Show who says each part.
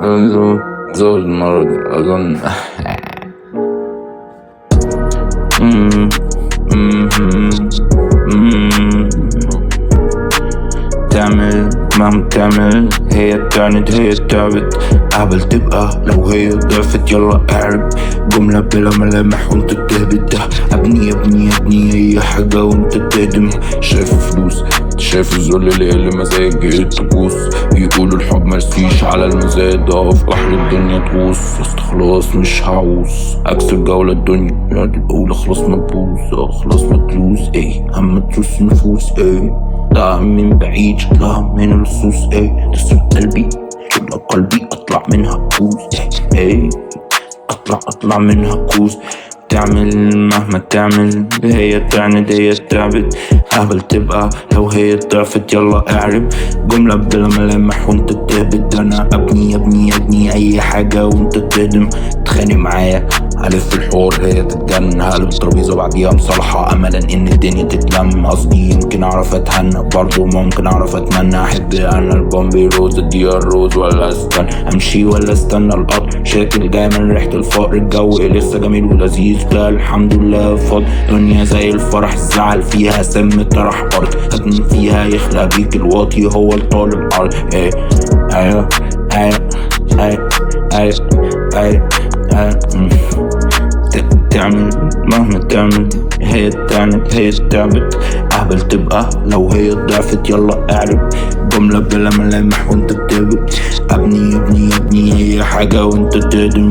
Speaker 1: زود المرة دي أظن. تعمل مهما تعمل، هي تعند هي تعبت. قبل تبقى لو هي ضعفت، يلا اعرب جملة بلا ملامح وانت بتهبط. ابني ابني ابني اي حاجة وانت تهدم. شايف فلوس، شايف الذل اللي مزاجي تبوس. يقولوا الحب مرسيش على المزاد، اقف بحر الدنيا تغوص. اصل خلاص مش هعوز اكسر جولة الدنيا الاولى، خلاص مبوظ خلاص متلوز. ايه هم تروس النفوس، ايه لا من بعيد لا من اللصوص. ايه تسرق قلبي تملى قلبي، اطلع منها كوز. ايه اطلع منها كوز. تعمل مهما تعمل، هي تعند هي تعبت. قبل تبقى لو هي ضعفت، يلا اعرب جملة بلا ملامح وانت بتهبد. انا ابني ابني ابني اي حاجة وانت تهدم. تخانق معايا هلف الحوار هي تتجنن، هقلب الترابيزة بعديها مصالحة املا ان الدنيا تتلم. قصدي يمكن اعرف اتهنى برضو، ممكن اعرف اتمنى. احب انا البامبي روز اديها الروز، ولا استنى امشي ولا استنى القطر. شاكل جاي من ريحة الفقر، الجو لسه جميل ولذيذ ده الحمد لله. فاض دنيا زي الفرح، الزعل فيها سم طرح ارض. هدم فيها يخلق بيك الواطي هو الطالب ارض. ايه ايوه ايوه ايوه ايوه ايوه. تعمل مهما تعمل، هي تعند هي تعبت. قبل تبقى لو هي ضعفت، يلا اعرب جملة بلا ملامح وانت بتهبط. ابني ابني ابني اي حاجة وانت تهدم.